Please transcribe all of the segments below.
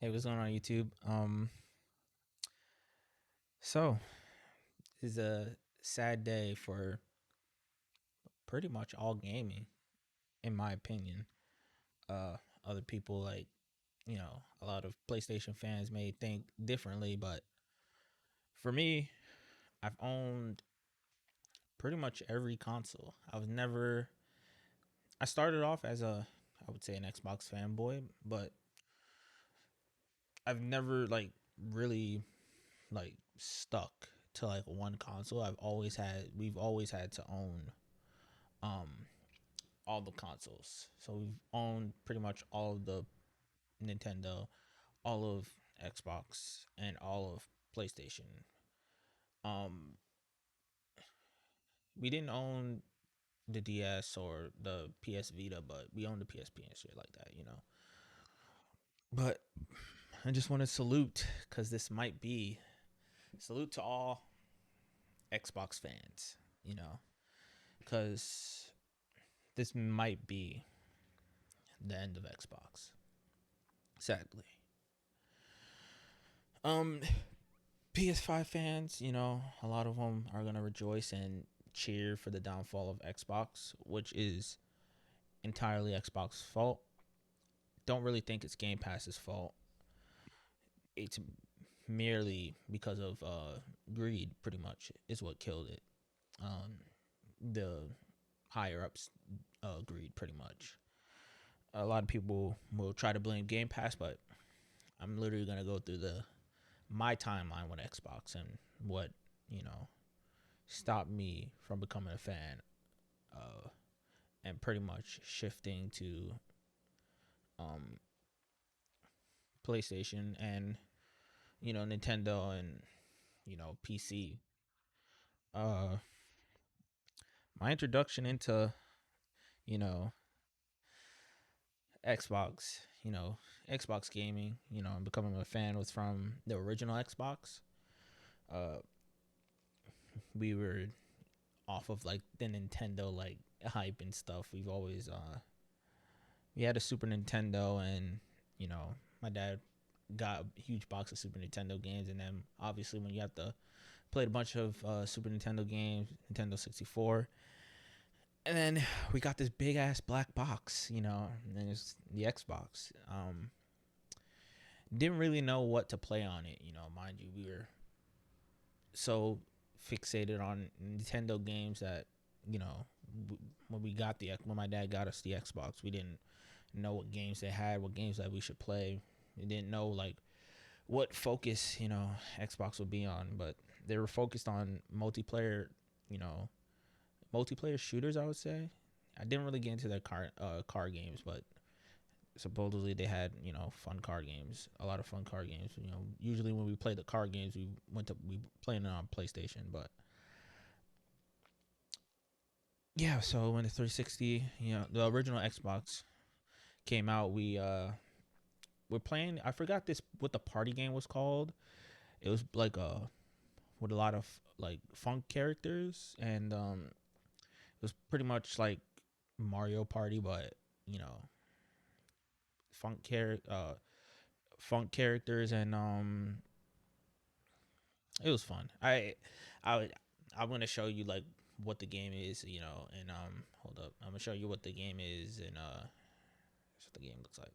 Hey, what's going on YouTube? So it's a sad day for pretty much all gaming, in my opinion. Uh, Other people a lot of PlayStation fans may think differently, but for me, I've owned pretty much every console. I started off as I would say an Xbox fanboy, but I've never really stuck to one console. We've always had to own um all the consoles. So we've owned pretty much all of the Nintendo, all of Xbox, and all of PlayStation. Um, we didn't own the DS or the PS Vita, but we owned the PSP and shit like that, you know. But I just want to salute because this might be salute to all Xbox fans, you know, because this might be the end of Xbox, sadly. Um, PS5 fans, you know, a lot of them are gonna rejoice and cheer for the downfall of Xbox, which is entirely Xbox's fault. Don't really think it's Game Pass's fault. It's merely because of greed, pretty much, is what killed it. Um, the higher ups greed, pretty much. A lot of people will try to blame Game Pass, but I'm literally gonna go through the my timeline with Xbox and what you know stopped me from becoming a fan, uh, and pretty much shifting to um, PlayStation and Nintendo and PC. Uh, my introduction into you know Xbox, Xbox gaming, and becoming a fan was from the original Xbox. Uh, we were off of the Nintendo hype and stuff. We had a Super Nintendo, and my dad got a huge box of Super Nintendo games, and then obviously when you have to play a bunch of Super Nintendo games, Nintendo 64, and then we got this big ass black box, and then it's the Xbox. Didn't really know what to play on it, mind you, we were so fixated on Nintendo games that you know when my dad got us the Xbox, we didn't know what games they had, what games that we should play. We didn't know what focus Xbox would be on, but they were focused on you know, multiplayer shooters. I would say I didn't really get into their car games, but supposedly they had fun car games, a lot of fun car games. Usually when we played the car games, we playing it on PlayStation, but yeah. So when the 360, the original Xbox came out, we're playing. I forgot this what the party game was called. It was with a lot of funk characters, and it was pretty much like Mario Party, but you know funk char- uh funk characters, and it was fun. I would I'm gonna show you what the game is, and hold up, I'm gonna show you what the game is, and what the game looks like.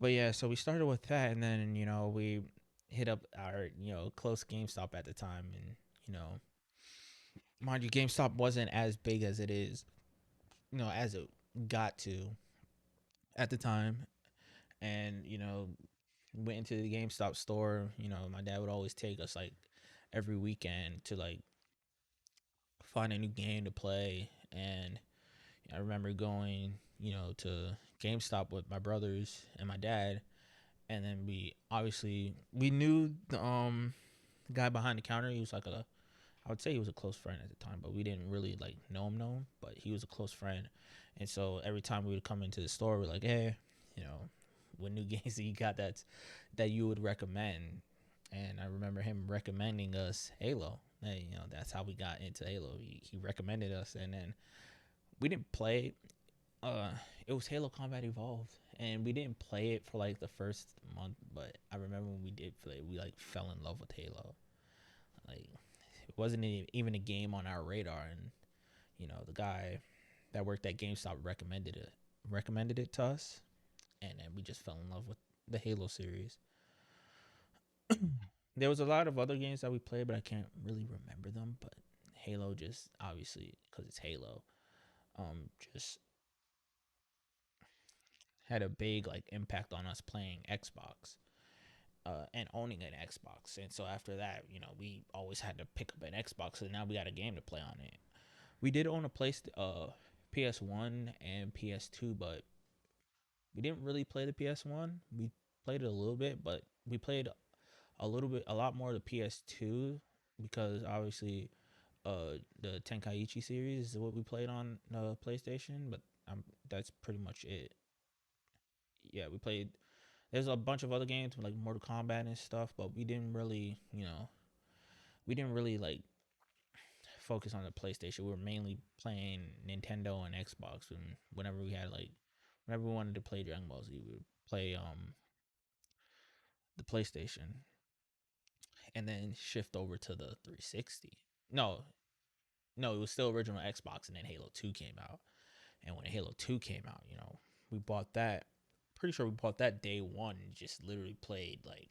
But yeah, so we started with that, and then we hit up our close GameStop at the time, and you know, mind you, GameStop wasn't as big as it is, as it got to at the time, and went into the GameStop store. My dad would always take us like every weekend to like find a new game to play, and I remember going, to GameStop with my brothers and my dad, and then we knew the guy behind the counter. He was like I would say he was a close friend at the time, but we didn't really like know him, but he was a close friend. And so every time we would come into the store, we're like, hey, what new games that you got that you would recommend? And I remember him recommending us Halo. And, that's how we got into Halo. He recommended us, and then we didn't play. Uh, it was Halo Combat Evolved, and we didn't play it for like the first month. But I remember when we did play, we like fell in love with Halo. Like it wasn't even a game on our radar, and the guy that worked at GameStop recommended it to us, and then we just fell in love with the Halo series. There was a lot of other games that we played, but I can't really remember them. But Halo, just obviously because it's Halo, just had a big like impact on us playing Xbox. And owning an Xbox, and so after that, we always had to pick up an Xbox, so now we got a game to play on it. We did own a PS1 and PS2, but we didn't really play the PS1. We played it a little bit, but we played a lot more of the PS2 because obviously, the Tenkaichi series is what we played on PlayStation. But that's pretty much it. Yeah, we played. There's a bunch of other games like Mortal Kombat and stuff, but we didn't really like focus on the PlayStation. We were mainly playing Nintendo and Xbox, and whenever we wanted to play Dragon Ball Z, we would play the PlayStation, and then shift over to the 360. No, no, it was still original Xbox, and then Halo 2 came out. And when Halo 2 came out, we bought that. Pretty sure we bought that day one and just literally played like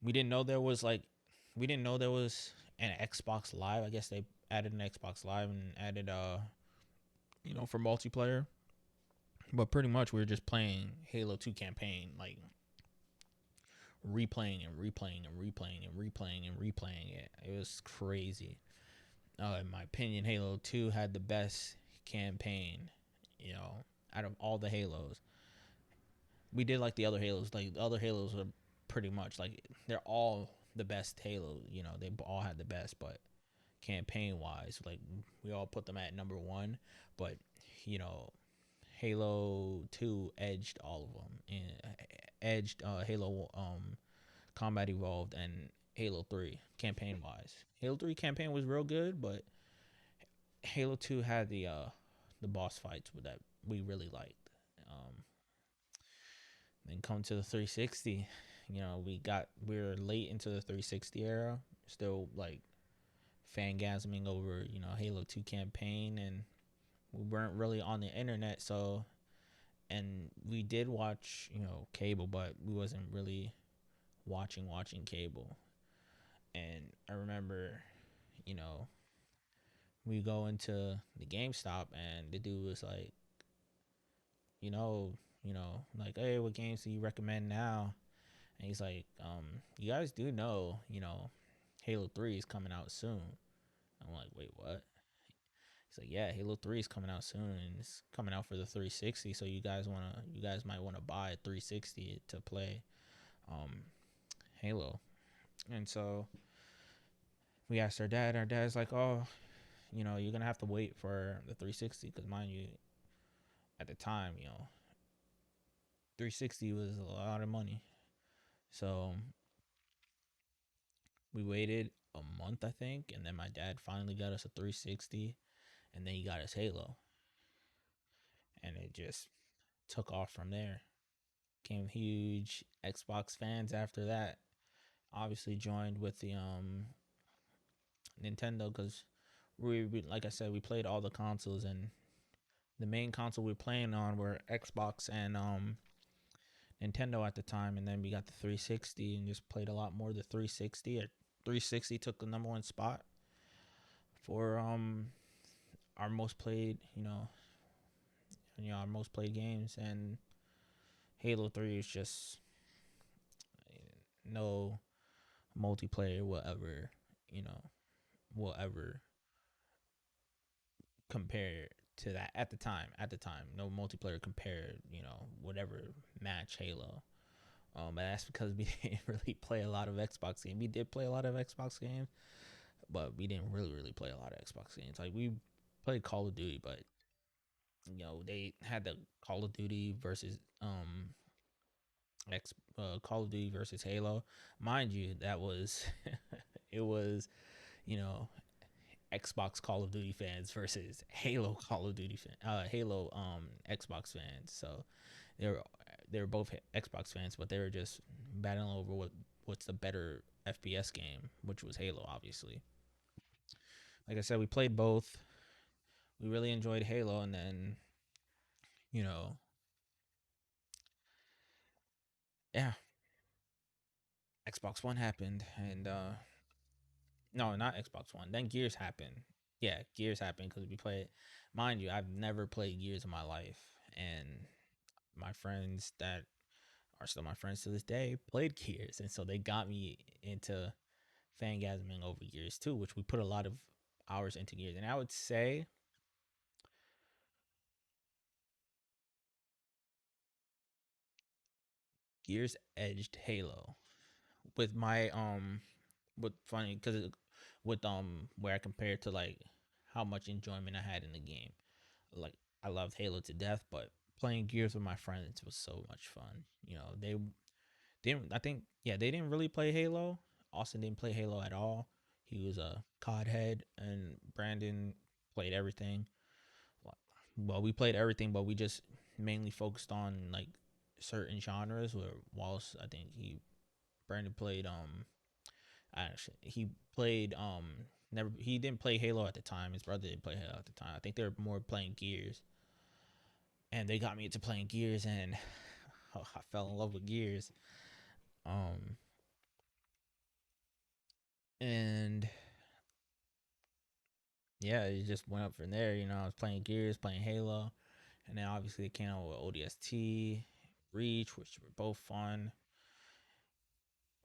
we didn't know there was like we didn't know there was an Xbox Live. I guess they added an Xbox Live and added for multiplayer. But pretty much we were just playing Halo 2 campaign, like replaying and replaying and replaying and replaying and replaying it. It was crazy. In my opinion, Halo 2 had the best campaign, out of all the Halos. We did like the other Halos. Like the other Halos are pretty much like they're all the best Halos. They all had the best, but campaign wise, like we all put them at number one. But you know, Halo 2 edged all of them and edged Halo Combat Evolved and Halo 3 campaign wise. Halo 3 campaign was real good, but Halo 2 had the boss fights that we really liked. Then come to the 360, we were late into the 360 era, still like fangasming over Halo 2 campaign, and we weren't really on the internet, so and we did watch cable, but we wasn't really watching cable. And I remember, you know, we go into the GameStop and the dude was like, like, hey, what games do you recommend now? And he's like, you guys do know, Halo 3 is coming out soon. I'm like, wait, what? He's like, yeah, Halo 3 is coming out soon, and it's coming out for the 360. So you guys might wanna buy a 360 to play um Halo. And so we asked our dad. Our dad's like, oh, you're gonna have to wait for the 360 because mind you, at the time, 360 was a lot of money. So we waited a month, I think, and then my dad finally got us a 360, and then he got us Halo, and it just took off from there. Became huge Xbox fans after that. Obviously joined with the Nintendo because we like I said, we played all the consoles, and the main console we were playing on were Xbox and Nintendo at the time, and then we got the 360 and just played a lot more the 360. 360 took the number one spot for our most played, our most played games, and Halo 3 is just no multiplayer you know, will ever compare to that at the time. At the time, no multiplayer compared, whatever match Halo. But that's because we didn't really play a lot of Xbox games. We did play a lot of Xbox games, but we didn't really play a lot of Xbox games. Like we played Call of Duty, but they had the Call of Duty versus Call of Duty versus Halo. Mind you, that was it was you know Xbox Call of Duty fans versus Halo Call of Duty Halo Xbox fans. So they were they were both Xbox fans, but they were just battling over what's the better FPS game, which was Halo, obviously. Like I said, we played both. We really enjoyed Halo, and then you know, yeah, Xbox One happened, and no, not Xbox One. Then Gears happened. Yeah, Gears happened because we played. Mind you, I've never played Gears in my life, and my friends that are still my friends to this day played Gears, and so they got me into fangasming over Gears too, which we put a lot of hours into Gears. And I would say Gears edged Halo with my with funny because with where I compared to like how much enjoyment I had in the game. Like I loved Halo to death, but playing Gears with my friends was so much fun. They didn't. I think they didn't really play Halo. Austin didn't play Halo at all. He was a COD head, and Brandon played everything. Well, we played everything, but we just mainly focused on like certain genres. Where Wallace, I think Brandon played actually he played never he didn't play Halo at the time. His brother didn't play Halo at the time. I think they were more playing Gears, and they got me into playing Gears, and I fell in love with Gears. Um, and yeah, it just went up from there. I was playing Gears, playing Halo, and then obviously it came out with ODST, Reach, which were both fun.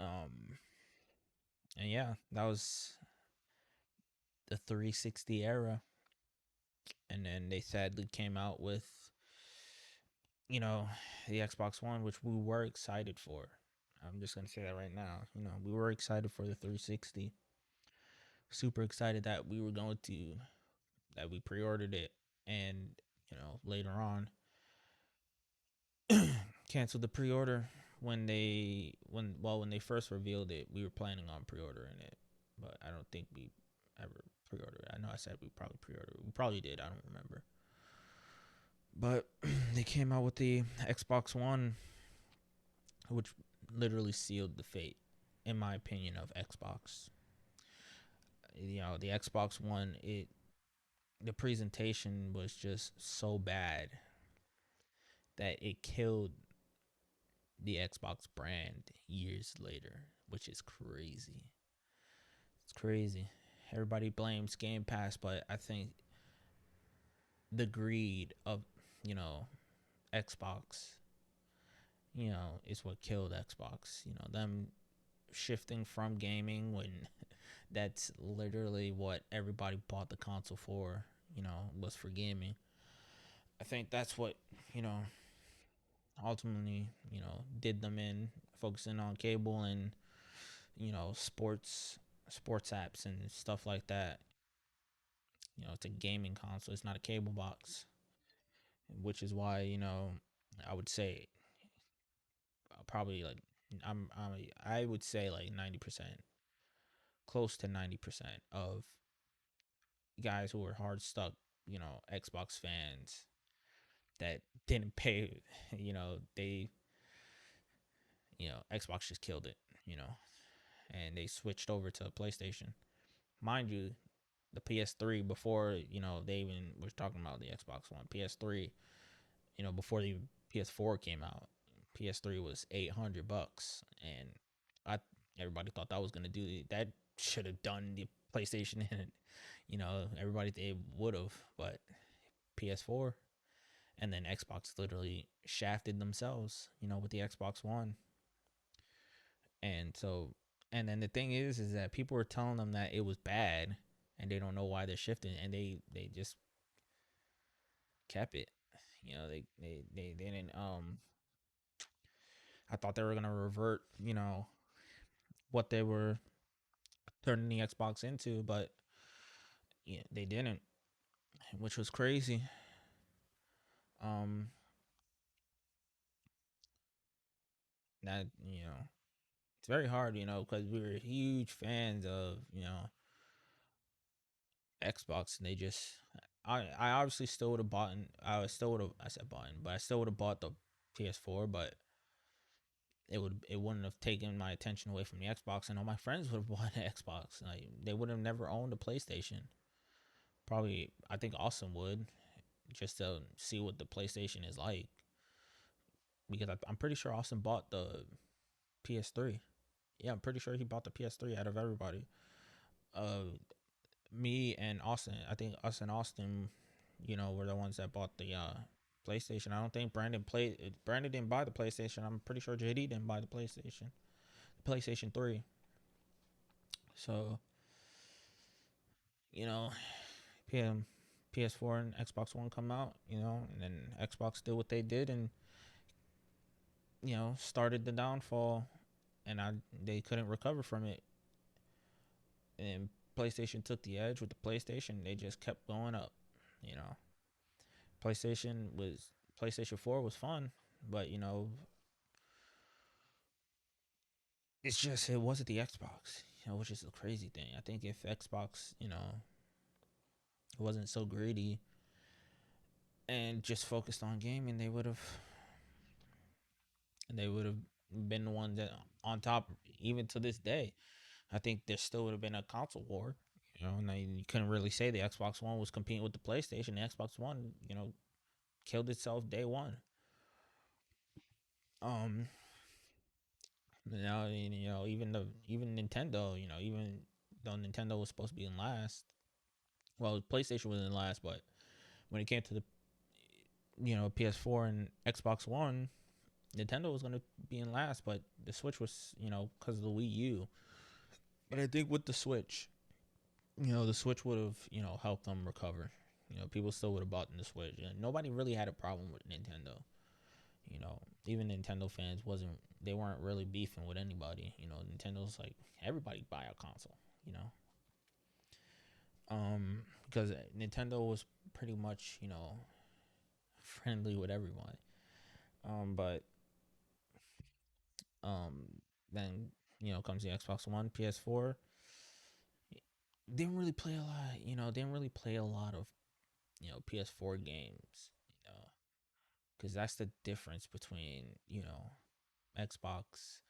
Um, and yeah, that was the 360 era, and then they sadly came out with you know the Xbox One, which we were excited for. I'm just gonna say that right now. We were excited for the 360. Super excited that we were going to that we pre-ordered it, and later on canceled the pre-order when they first revealed it. We were planning on pre-ordering it, but I don't think we ever pre-ordered it. I know I said we probably pre-ordered it. We probably did. I don't remember. But they came out with the Xbox One, which literally sealed the fate, in my opinion, of Xbox. The Xbox One, the presentation was just so bad that it killed the Xbox brand years later, which is crazy. It's crazy. Everybody blames Game Pass, but I think the greed of, you know, Xbox, is what killed Xbox. Them shifting from gaming when that's literally what everybody bought the console for, was for gaming. I think that's what, you know, ultimately, did them in focusing on cable and, sports apps and stuff like that. It's a gaming console. It's not a cable box, which is why I would say probably like I would say like 90%, close to 90% of guys who are hard stuck, Xbox fans that didn't pay, they, Xbox just killed it, and they switched over to PlayStation. Mind you, the PS3 before they even was talking about the Xbox One. PS3, before the PS4 came out, PS3 was $800, and I everybody thought that was gonna do that. Should have done the PlayStation, and everybody they would have, but PS4 and then Xbox literally shafted themselves, with the Xbox One, and so and then the thing is that people were telling them that it was bad, and they don't know why they're shifting, and they just kept it. They didn't. I thought they were gonna revert, what they were turning the Xbox into, but yeah, they didn't, which was crazy. Um, that it's very hard, because we were huge fans of Xbox, and they just. I obviously still would have bought. I still would have. I said bought, but I still would have bought the PS4, but it wouldn't have taken my attention away from the Xbox, and all my friends would have bought an Xbox. Like they would have never owned a PlayStation. Probably, I think Austin would, just to see what the PlayStation is like, because I'm pretty sure Austin bought the PS3. Yeah, I'm pretty sure he bought the PS3 out of everybody. Uh, Me and Austin. I think us and Austin, were the ones that bought the PlayStation. I don't think Brandon played. Brandon didn't buy the PlayStation. I'm pretty sure JD didn't buy the PlayStation 3. So you know, PM, PS4 and Xbox One come out. And then Xbox did what they did, and started the downfall, and they couldn't recover from it. And PlayStation took the edge with the PlayStation. They just kept going up. You know, PlayStation 4 was fun, but it wasn't the Xbox, which is a crazy thing. I think if Xbox, wasn't so greedy and just focused on gaming, they would have been the one that on top even to this day. I think there still would have been a console war. And you couldn't really say the Xbox One was competing with the PlayStation. The Xbox One, killed itself day one. Um, even Nintendo, even though Nintendo was supposed to be in last, well, PlayStation was in last, but when it came to the PS4 and Xbox One, Nintendo was gonna be in last, but the Switch was because of the Wii U. But I think with the Switch, the Switch would have helped them recover. People still would have bought the Switch, and nobody really had a problem with Nintendo. Even Nintendo fans weren't really beefing with anybody. Nintendo's like everybody buy a console. Because Nintendo was pretty much friendly with everyone. But then comes the Xbox One, PS4. Didn't really play a lot. Didn't really play a lot of PS4 games. Because that's the difference between Xbox,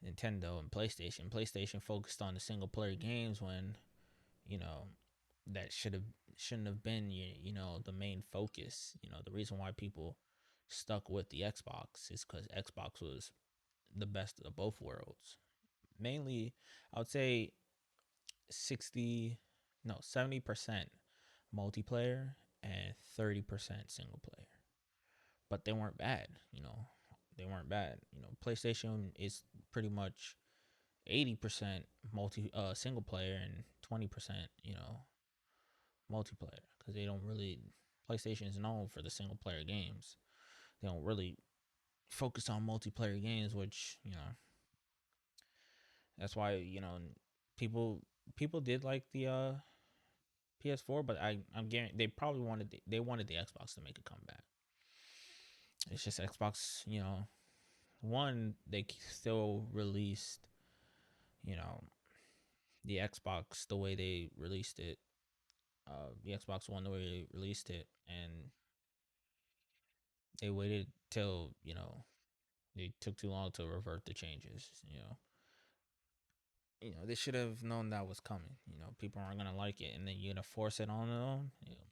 Nintendo, and PlayStation. PlayStation focused on the single player games when you know that shouldn't have been the main focus. The reason why people stuck with the Xbox is because Xbox was the best of both worlds. Mainly, I would say 60, no, 70% multiplayer and 30% single player. But they weren't bad. They weren't bad. PlayStation is pretty much 80% multi single player and 20% multiplayer, because they don't really. PlayStation is known for the single player games. They don't really focus on multiplayer games, which that's why people people did like the PS4, but I'm guaranteed they wanted the Xbox to make a comeback. It's just Xbox, one they still released you know the Xbox the way they released it, the Xbox One the way they released it, and they waited till they took too long to revert the changes. They should have known that was coming. People aren't gonna like it, and then you're gonna force it on them.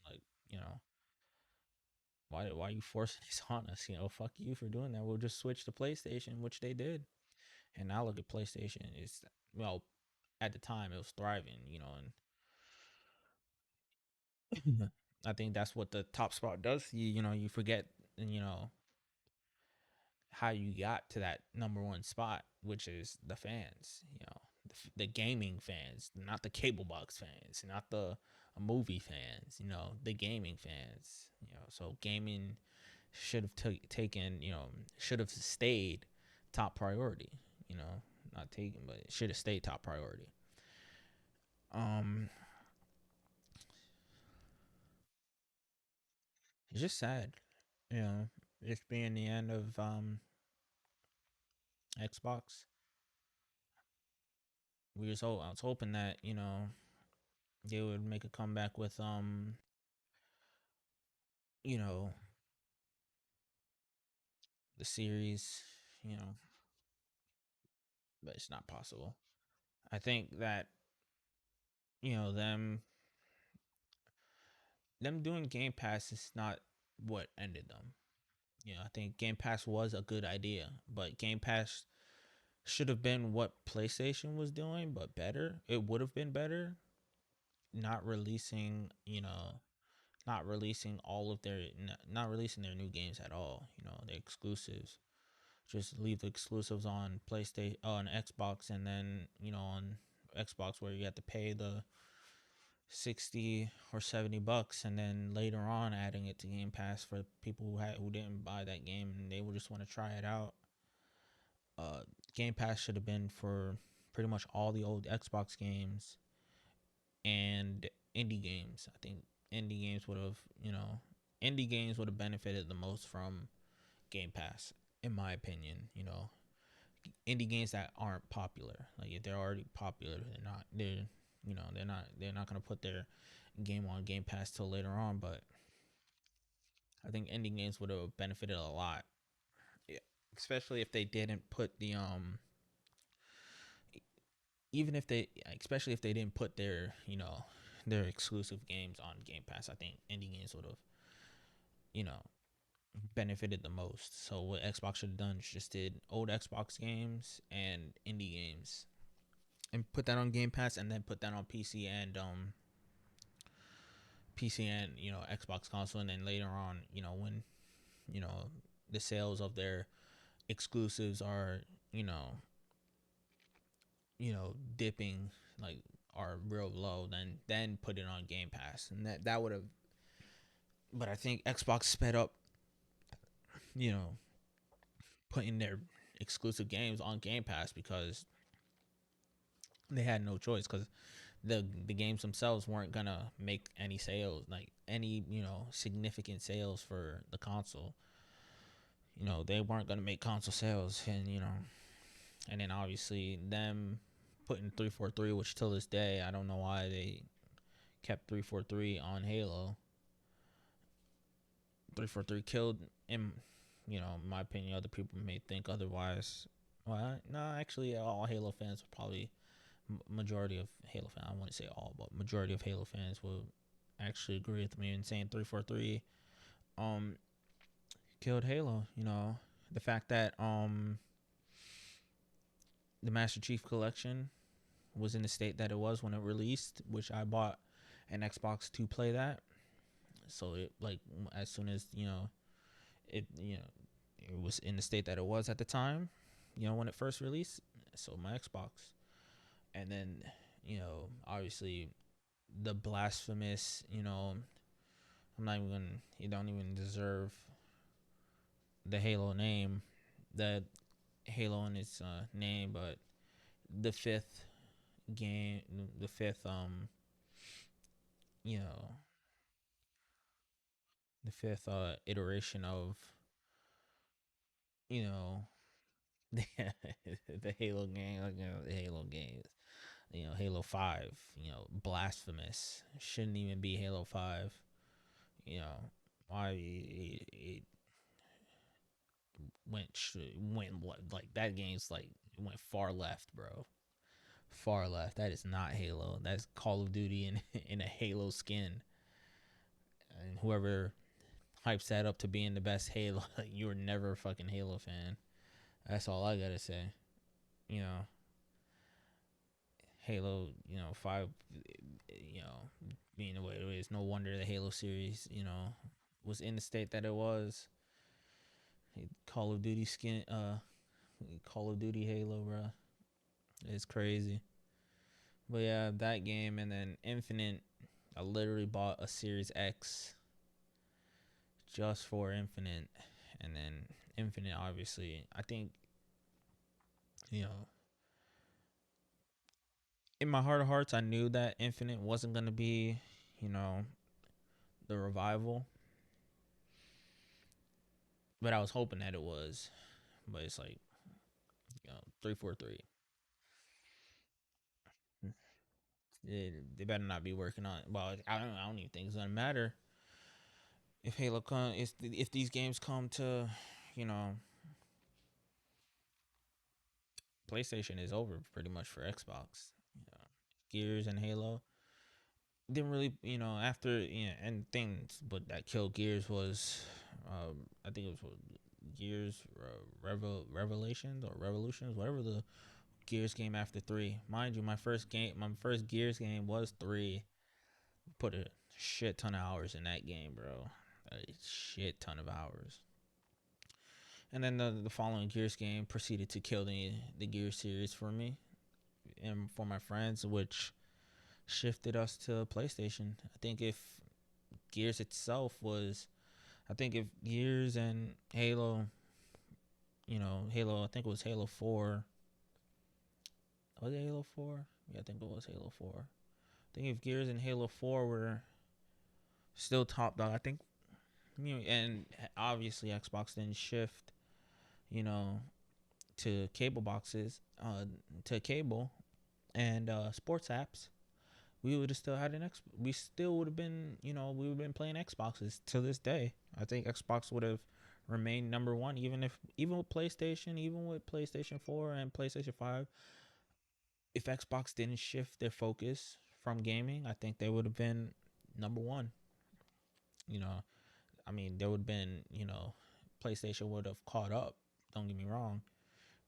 Like you know, Why are you forcing this on us? Fuck you for doing that. We'll just switch to PlayStation, which they did. And now look at PlayStation. It's well, at the time it was thriving, and I think that's what the top spot does. You forget, you know, how you got to that number one spot, which is the fans. The gaming fans, not the cable box fans, not the movie fans. The gaming fans. So gaming should have taken. Should have stayed top priority. You know, not taken, but it should have stayed top priority. Um, it's just sad. It's being the end of Xbox. I was hoping that they would make a comeback with you know the series, you know, but it's not possible. I think that them doing Game Pass is not what ended them. I think Game Pass was a good idea, but Game Pass should have been what PlayStation was doing, but better. It would have been better. Not releasing, not releasing all of their, not releasing their new games at all. The exclusives. Just leave the exclusives on PlayStation, on Xbox, and then on Xbox where you have to pay the 60 or 70 bucks, and then later on adding it to Game Pass for people who didn't buy that game and they would just want to try it out. Uh, Game Pass should have been for pretty much all the old Xbox games and indie games. I think indie games would have, indie games would have benefited the most from Game Pass, in my opinion. Indie games that aren't popular, like if they're already popular, they're not gonna put their game on Game Pass till later on. But I think indie games would have benefited a lot, yeah. Especially if they didn't put the even if they, especially if they didn't put their exclusive games on Game Pass. I think indie games would have you know benefited the most. So what Xbox should have done is just did old Xbox games and indie games and put that on Game Pass, and then put that on PC and Xbox console, and then later on, when you know the sales of their exclusives are you know dipping, like are real low, then put it on Game Pass, and that would have. But I think Xbox sped up, you know, putting their exclusive games on Game Pass because they had no choice, because the games themselves weren't gonna make any sales, like any significant sales for the console. They weren't gonna make console sales, and then obviously them putting 343, which till this day I don't know why they kept 343 on Halo. 343 killed in my opinion. Other people may think otherwise. Well, no, actually, all Halo fans would probably, majority of Halo fans, I wouldn't say all, but majority of Halo fans will actually agree with me in saying 343 um killed Halo. The fact that the Master Chief Collection was in the state that it was when it released, which I bought an Xbox to play that. So it, like, as soon as it it was in the state that it was at the time, when it first released. So my Xbox, and then obviously the blasphemous, I'm not even gonna, he don't even deserve the Halo name, the Halo in its name, but the fifth game, the fifth you know the fifth iteration of you know the, the Halo game, like, the Halo games, Halo 5, blasphemous, shouldn't even be Halo 5. you know why it went like that game's like went far left, bro. Far left. That is not Halo. That's Call of Duty in in a Halo skin. And whoever hypes that up to being the best Halo. Like, you were never a fucking Halo fan. That's all I gotta say. You know, Halo, 5, being the way it is, no wonder the Halo series, was in the state that it was. Call of Duty Call of Duty Halo, bro. It's crazy. But yeah, that game and then Infinite, I literally bought a Series X just for Infinite, and then Infinite, obviously, I think, you know, in my heart of hearts, I knew that Infinite wasn't gonna be, you know, the revival, but I was hoping that it was. But it's like, 343. They better not be working on. Well, I don't even think it's gonna matter if Halo come. If these games come to, you know, PlayStation is over pretty much for Xbox. You know, Gears and Halo didn't really, after, and things, but that killed Gears was, I think it was Gears Revelations or Revolutions, whatever the Gears game after 3. Mind you, my first Gears game was 3. Put a shit ton of hours in that game, bro. A shit ton of hours. And then the following Gears game proceeded to kill the Gears series for me and for my friends, which shifted us to PlayStation. I think if Gears itself was, I think if Gears and Halo, Halo, I think it was Halo 4. Was it Halo 4? Yeah, I think it was Halo 4. I think if Gears and Halo 4 were still top dog, I think, and obviously Xbox didn't shift, you know, to cable boxes, to cable and sports apps, we would have still had we still would have been, we would have been playing Xboxes to this day. I think Xbox would have remained number one, even with PlayStation, even with PlayStation 4 and PlayStation 5. If Xbox didn't shift their focus from gaming, I think they would have been number one. You know, I mean, there would have been, PlayStation would have caught up. Don't get me wrong,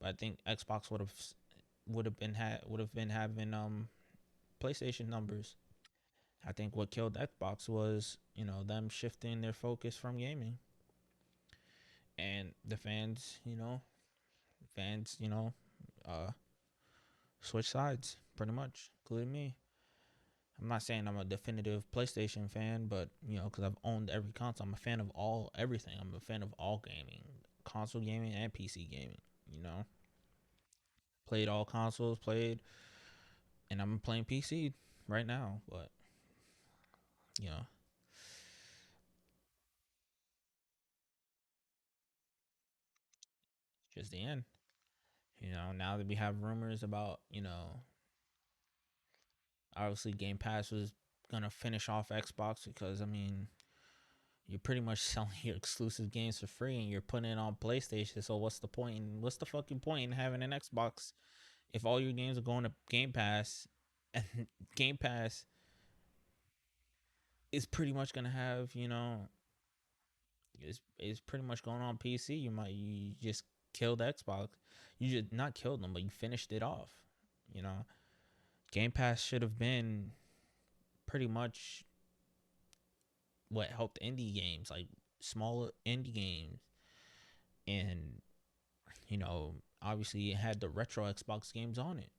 but I think Xbox would have been having PlayStation numbers. I think what killed Xbox was, them shifting their focus from gaming, and the fans, uh, switch sides pretty much, including me. I'm not saying I'm a definitive PlayStation fan, but because I've owned every console, I'm a fan of everything. I'm a fan of all gaming, console gaming and PC gaming. Played all consoles, and I'm playing PC right now. But you know, just the end. Now that we have rumors about, obviously Game Pass was gonna finish off Xbox because I mean you're pretty much selling your exclusive games for free and you're putting it on PlayStation. So what's the point? What's the fucking point in having an Xbox if all your games are going to Game Pass, and Game Pass is pretty much gonna have, is pretty much going on PC. You just killed Xbox. You just not killed them, but you finished it off. You know, Game Pass should have been pretty much what helped indie games, like smaller indie games, and obviously it had the retro Xbox games on it.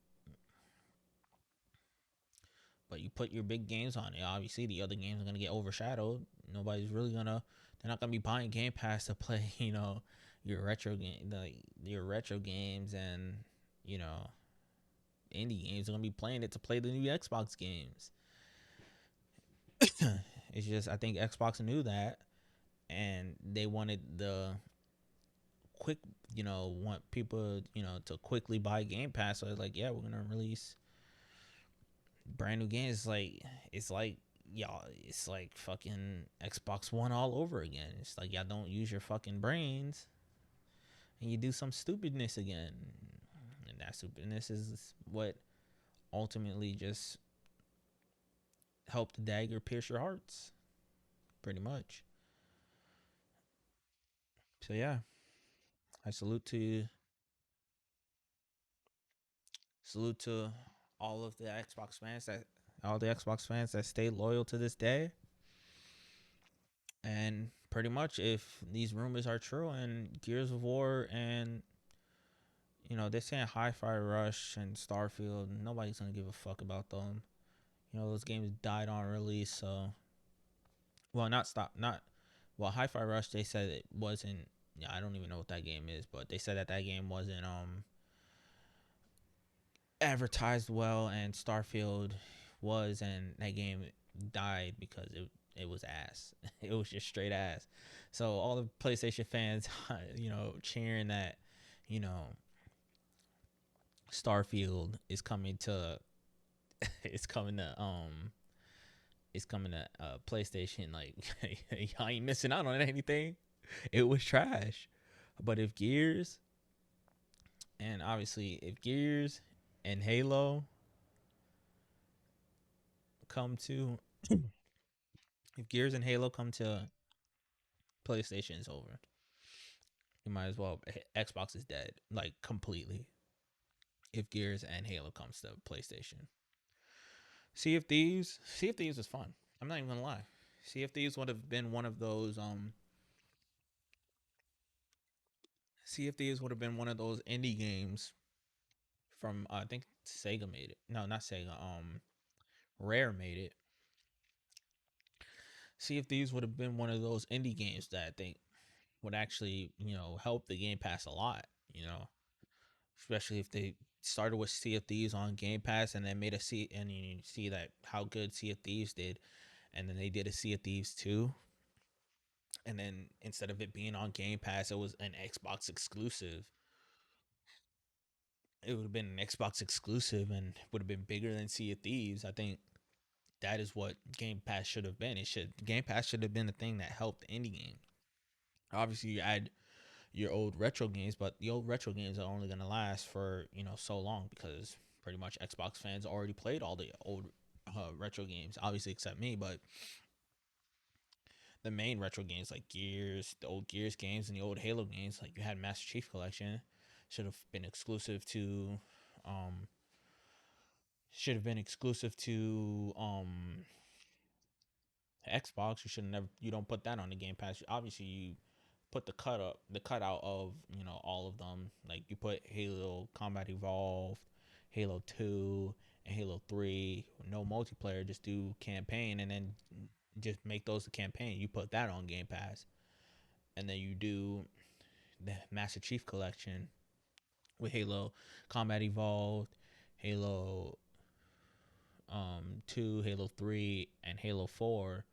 But you put your big games on it, obviously the other games are gonna get overshadowed. Nobody's really gonna. They're not gonna be buying Game Pass to play, your retro game, like your retro games, and you know, indie games are gonna be playing it to play the new Xbox games. It's just I think Xbox knew that, and they wanted the quick, want people, to quickly buy Game Pass. So it's like, yeah, we're gonna release brand new games. It's like y'all, it's like fucking Xbox One all over again. It's like y'all don't use your fucking brains, and you do some stupidness again, and that stupidness is what ultimately just helped the dagger pierce your hearts, pretty much. So yeah, I salute to all of the Xbox fans that all the Xbox fans that stay loyal to this day. And pretty much, if these rumors are true and Gears of War and they're saying Hi-Fi Rush and Starfield, nobody's gonna give a fuck about them. Those games died on release, so well, not stop, not well. Hi-Fi Rush, they said it wasn't. Yeah, I don't even know what that game is, but they said that game wasn't advertised well, and Starfield was, and that game died because it was ass. It was just straight ass. So all the PlayStation fans, cheering that, you know, Starfield is coming to, it's coming to, it's coming to PlayStation. Like, y'all ain't missing out on anything. It was trash. But if Gears, and obviously if Gears and Halo come to, if Gears and Halo come to PlayStation, is over. You might as well. Xbox is dead, like completely. If Gears and Halo comes to PlayStation, Sea of Thieves was fun. I'm not even gonna lie. Sea of Thieves would have been one of those. Sea of Thieves would have been one of those indie games from I think Sega made it. No, not Sega. Rare made it. Sea of Thieves would have been one of those indie games that I think would actually help the Game Pass a lot. Especially if they started with Sea of Thieves on Game Pass and then made a Sea, and you see that how good Sea of Thieves did, and then they did a Sea of Thieves 2, and then instead of it being on Game Pass, it was an Xbox exclusive. It would have been an Xbox exclusive and would have been bigger than Sea of Thieves. I think that is what Game Pass should have been. Game Pass should have been the thing that helped indie games. Obviously, you add your old retro games, but the old retro games are only gonna last for so long because pretty much Xbox fans already played all the old retro games, obviously except me. But the main retro games like Gears, the old Gears games, and the old Halo games, like you had Master Chief Collection, should have been exclusive to, um, should have been exclusive to Xbox. You should never. You don't put that on the Game Pass. Obviously, you put the cutout of all of them. Like you put Halo Combat Evolved, Halo 2, and Halo 3. No multiplayer, just do campaign, and then just make those the campaign. You put that on Game Pass, and then you do the Master Chief Collection with Halo Combat Evolved, Halo 2, Halo 3, and Halo 4,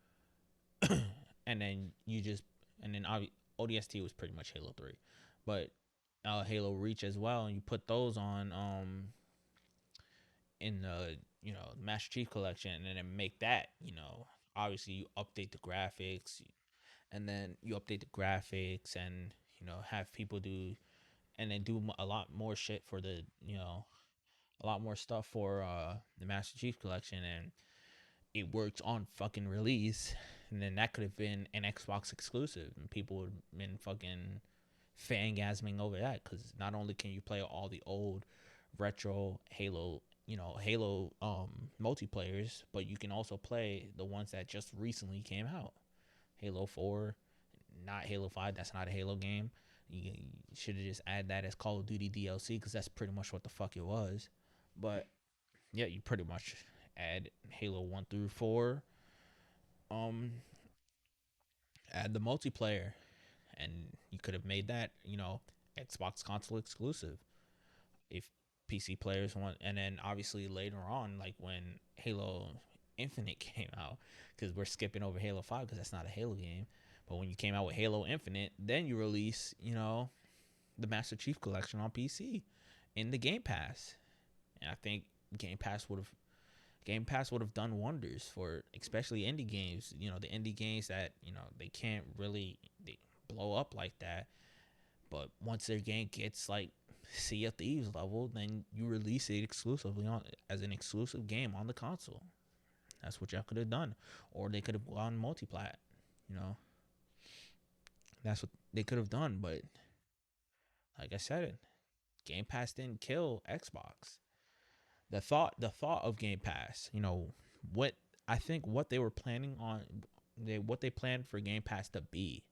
and then ODST was pretty much Halo 3, but Halo Reach as well, and you put those on in the Master Chief Collection, and then make that obviously you update the graphics, and then you update the graphics, and have people do, and then do a lot more shit for the a lot more stuff for the Master Chief Collection, and it worked on fucking release, and then that could have been an Xbox exclusive, and people would have been fucking fangasming over that because not only can you play all the old retro Halo multiplayers, but you can also play the ones that just recently came out. Halo 4, not Halo 5. That's not a Halo game. You should have just add that as Call of Duty DLC because that's pretty much what the fuck it was. But yeah, you pretty much add Halo 1 through 4, um add the multiplayer, and you could have made that Xbox console exclusive if PC players want. And then obviously later on, like when Halo Infinite came out, because we're skipping over Halo 5 because that's not a Halo game, but when you came out with Halo Infinite, then you release the Master Chief Collection on PC in the Game Pass. And I think Game Pass would have Game Pass would have done wonders for especially indie games. The indie games that they can't really blow up like that. But once their game gets like Sea of Thieves level, then you release it exclusively on as an exclusive game on the console. That's what y'all could have done, or they could have gone multiplat. You know, That's what they could have done, but like I said, Game Pass didn't kill Xbox. The thought of Game Pass, what I think what they were planning on, what they planned for Game Pass to be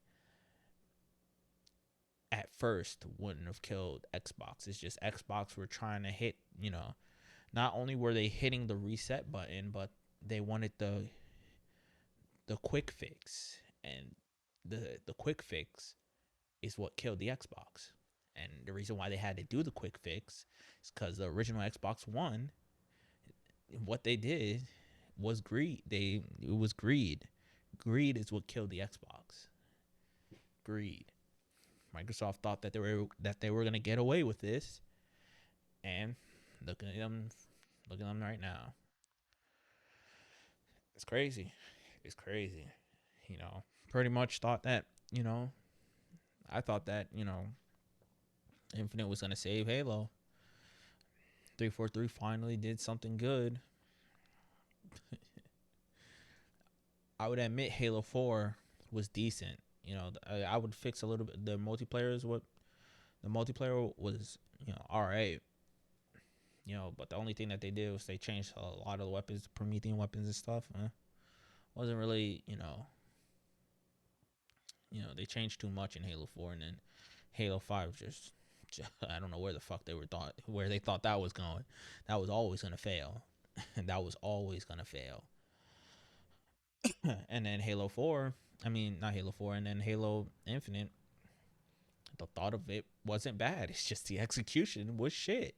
at first wouldn't have killed Xbox. It's just Xbox were trying to hit, not only were they hitting the reset button, but they wanted the quick fix, and the quick fix is what killed the Xbox. And the reason why they had to do the quick fix is because the original Xbox One, what they did was greed. It was greed. Greed is what killed the Xbox. Greed. Microsoft thought that they were gonna get away with this, and look at them, look at them right now. It's crazy. It's crazy. You know, pretty much thought that. I thought that Infinite was gonna save Halo. 343 finally did something good. I would admit Halo 4 was decent. I would fix a little bit. The multiplayer was all right. But the only thing that they did was they changed a lot of the weapons, Promethean weapons and stuff. Wasn't really they changed too much in Halo 4, and then Halo 5 just I don't know where they thought that was going. That was always gonna fail. That was always gonna fail. And then Halo 4, I mean not Halo 4, and then Halo Infinite. The thought of it wasn't bad. It's just the execution was shit.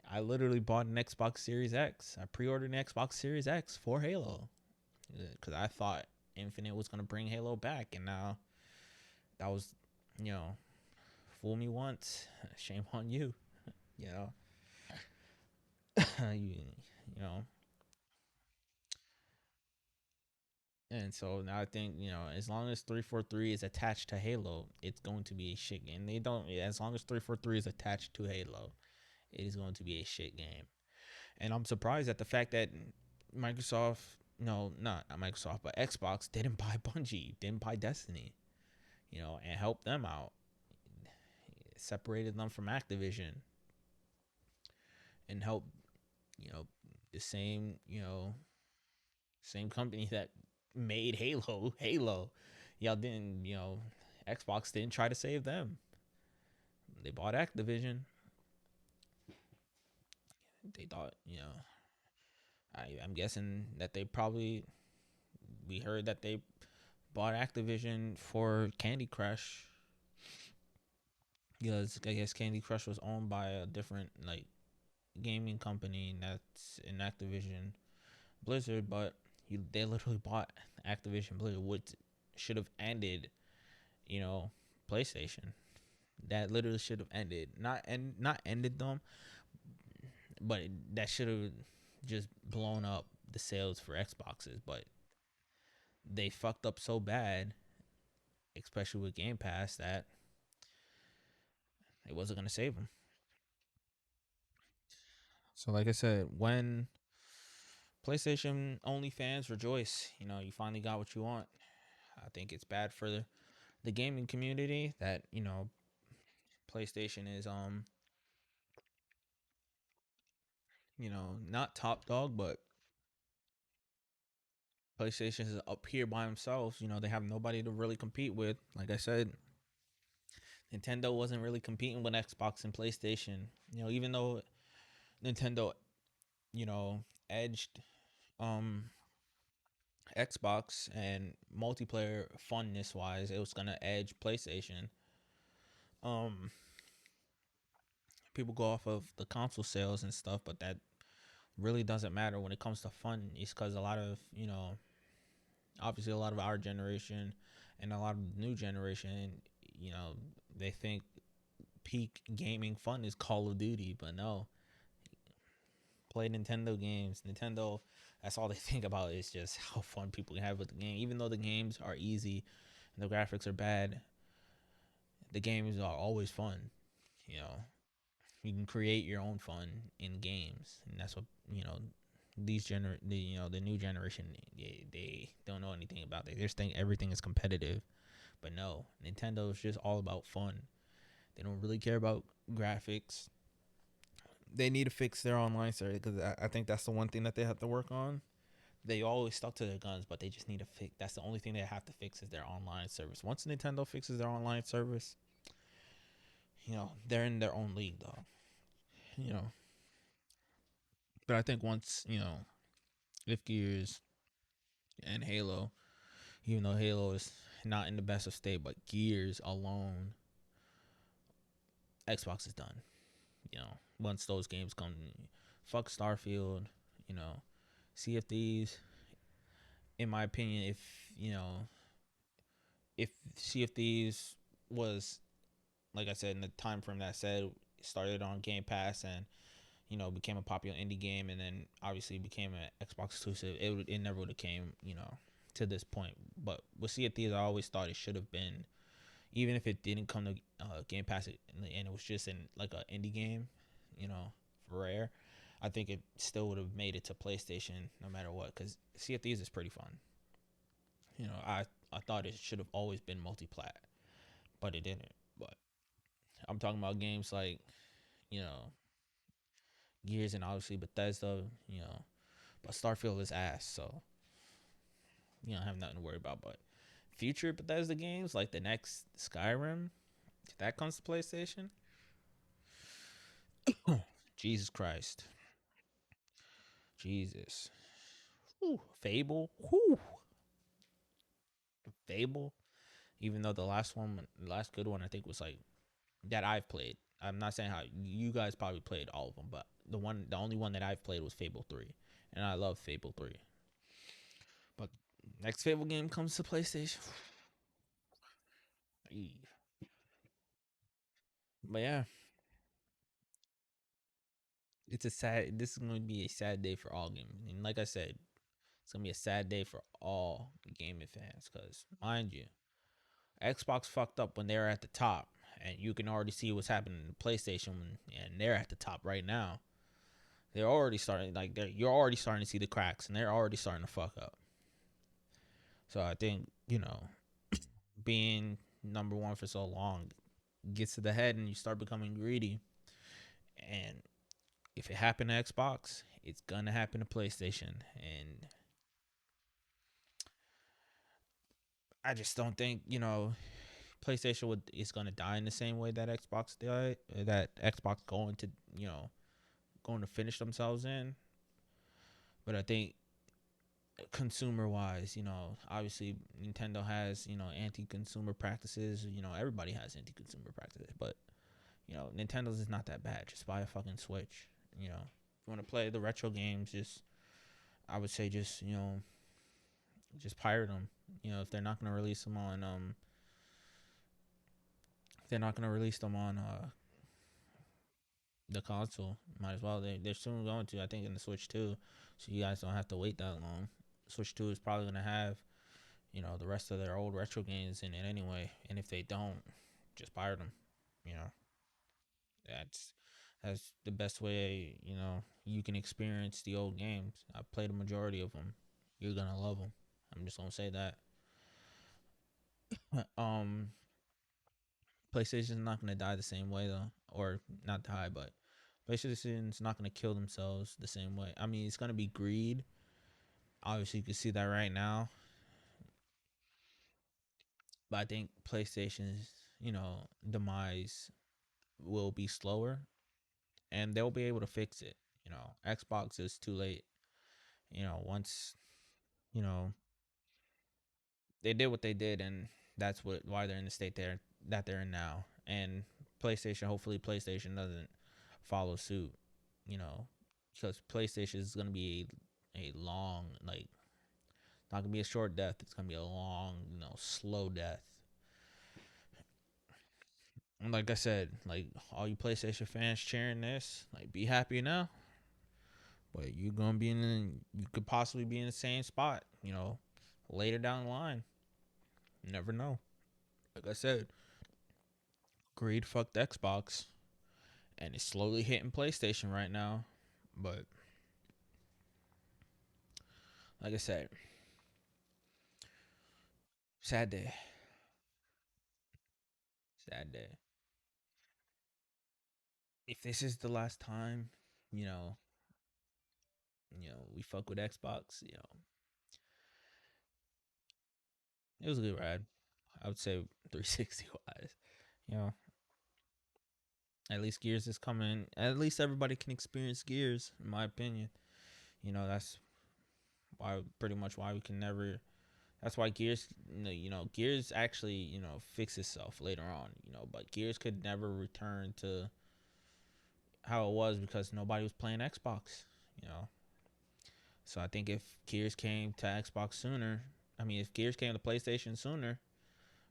I literally bought an Xbox Series X. I pre-ordered an Xbox Series X for Halo because I thought Infinite was gonna bring Halo back, and now that was, you know, fool me once, shame on you. You know, you know, and so now I think as long as 343 is attached to Halo, it's going to be a shit game. They don't As long as 343 is attached to Halo, it is going to be a shit game. And I'm surprised at the fact that Microsoft, no, not Microsoft, but Xbox didn't buy Bungie, didn't buy Destiny, and help them out. It separated them from Activision and help, you know, the same company that made Halo. Y'all didn't, Xbox didn't try to save them. They bought Activision. They thought, I'm guessing that we heard that they bought Activision for Candy Crush, because I guess Candy Crush was owned by a different gaming company, and that's in Activision Blizzard. But they literally bought Activision Blizzard, which should have ended, PlayStation. That literally should have ended, not ended them, but that should have just blown up the sales for Xboxes. But they fucked up so bad, especially with Game Pass, that it wasn't gonna save them. So, like I said, when PlayStation only fans rejoice, you finally got what you want. I think it's bad for the gaming community that PlayStation is not top dog, but PlayStation is up here by themselves. They have nobody to really compete with. Like I said, Nintendo wasn't really competing with Xbox and PlayStation. Even though Nintendo, edged um Xbox and multiplayer funness wise, it was gonna edge PlayStation. Um, People go off of the console sales and stuff, but that really doesn't matter when it comes to fun. It's because a lot of obviously a lot of our generation and a lot of the new generation, you know, they think peak gaming fun is Call of Duty, but no, play Nintendo games. Nintendo, that's all they think about is just how fun people can have with the game. Even though the games are easy and the graphics are bad, the games are always fun. You know, you can create your own fun in games, and that's what the new generation, they don't know anything about it. They just think everything is competitive, But no, Nintendo is just all about fun. They don't really care about graphics. They need to fix their online service because I think that's the one thing that they have to work on. They always stuck to their guns, but they just need to fix. That's the only thing they have to fix is their online service. Once Nintendo fixes their online service, they're in their own league, though. You know, but I think once if Gears and Halo, even though Halo is not in the best of state, but Gears alone, Xbox is done. Once those games come, fuck Starfield, you know, Sea of Thieves. In my opinion, if Sea of Thieves was, like I said, in the time frame that I said, started on Game Pass and became a popular indie game, and then obviously became an Xbox exclusive, it never would have came to this point. But with Sea of Thieves, I always thought it should have been, even if it didn't come to Game Pass, and it was just in like an indie game, for Rare, I think it still would have made it to PlayStation no matter what. Because Sea of Thieves is pretty fun. I thought it should have always been multi-plat, but it didn't. But I'm talking about games like you know Gears and obviously Bethesda. But Starfield is ass, so I have nothing to worry about. But future Bethesda games like the next Skyrim, if that comes to PlayStation, Jesus Christ, Jesus, Whew. Fable, Whew. Fable. Even though the last good one, I think was like that I've played. I'm not saying how you guys probably played all of them, but the only one that I've played was Fable 3, and I love Fable 3. But next Fable game comes to PlayStation. But yeah, it's a sad. This is going to be a sad day for all gamers, and like I said, it's gonna be a sad day for all gaming fans. Cause mind you, Xbox fucked up when they were at the top, and you can already see what's happening in PlayStation, and they're at the top right now. They're already starting you're already starting to see the cracks, and they're already starting to fuck up. So I think being number one for so long gets to the head, and you start becoming greedy. And if it happened to Xbox, it's gonna happen to PlayStation, and I just don't think PlayStation is gonna die in the same way that Xbox died. That Xbox going to finish themselves in. But I think consumer wise, obviously Nintendo has anti-consumer practices. Everybody has anti-consumer practices, but Nintendo's is not that bad. Just buy a fucking Switch. If you want to play the retro games, I would say just pirate them. If they're not gonna release them on if they're not gonna release them on the console, might as well. They're soon going to, I think, in the Switch 2, so you guys don't have to wait that long. Switch 2 is probably gonna have the rest of their old retro games in it anyway, and if they don't, just pirate them. You know that's that's the best way you can experience the old games. I played a majority of them. You're gonna love them. I'm just gonna say that. um PlayStation's not gonna die the same way though, or not die, but PlayStation's not gonna kill themselves the same way. I mean, it's gonna be greed. Obviously, you can see that right now, but I think PlayStation's demise will be slower, and they'll be able to fix it. Xbox is too late. Once you know they did what they did, and that's why they're in the state that they're in now. And PlayStation, hopefully, PlayStation doesn't follow suit. You know, because PlayStation is gonna be a long not gonna be a short death. It's gonna be a long, slow death. And like I said, all you PlayStation fans cheering this, be happy now. But you're gonna be you could possibly be in the same spot. Later down the line. You never know. Like I said, greed fucked Xbox, and it's slowly hitting PlayStation right now. But like I said, sad day. Sad day. If this is the last time, you know, we fuck with Xbox. It was a good ride. I would say 360 wise. You know, at least Gears is coming. At least everybody can experience Gears, in my opinion. That's why pretty much why we can never. That's why Gears, Gears actually, fix itself later on. But Gears could never return to how it was because nobody was playing Xbox. You know, so I think if Gears came to Xbox sooner, if Gears came to PlayStation sooner,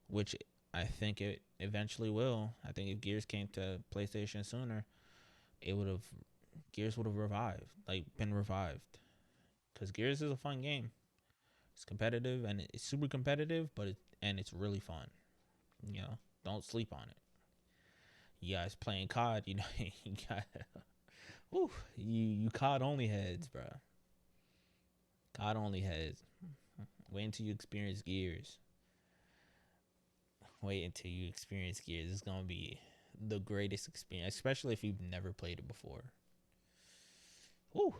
which I think it eventually will. I think if Gears came to PlayStation sooner, it would have Gears would have revived, like been revived, because Gears is a fun game. It's competitive and it's super competitive, but it's really fun. Don't sleep on it. You guys playing COD, you got, whew, you COD only heads, bro. COD only heads. Wait until you experience Gears. Wait until you experience Gears. It's gonna be the greatest experience, especially if you've never played it before. Whew,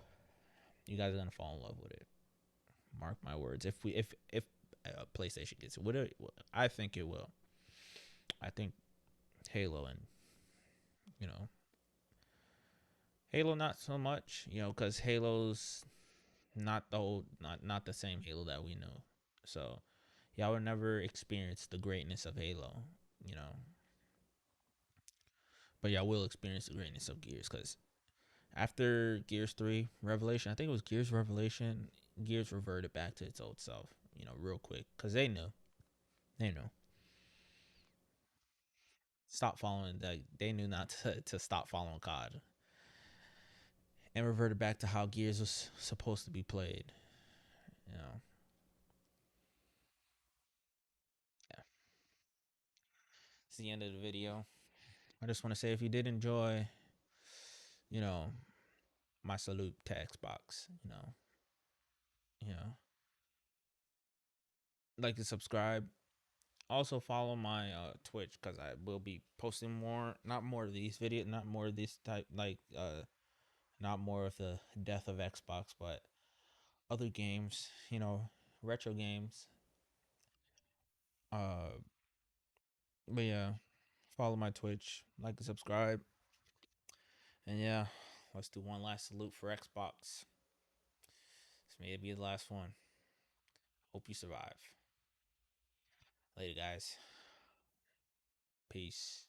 you guys are gonna fall in love with it. Mark my words. If PlayStation gets it, I think it will. I think Halo and you know Halo not so much. Because Halo's not the old, not the same Halo that we know. So y'all will never experience the greatness of Halo. You know, but y'all will experience the greatness of Gears because after Gears 3 Revelation, I think it was Gears Revelation, Gears reverted back to its old self, real quick because they knew. They knew. Stop following that. They knew not to stop following COD and reverted back to how Gears was supposed to be played. You know, yeah. It's the end of the video. I just want to say if you did enjoy, you know, my salute to Xbox. You know, like to subscribe. Also follow my Twitch because I will be posting more, not more of these videos, not more of this type, like not more of the death of Xbox, but other games, retro games. Uh, but yeah, follow my Twitch, like and subscribe, and yeah, let's do one last salute for Xbox. This may be the last one. Hope you survive. Later, guys. Peace.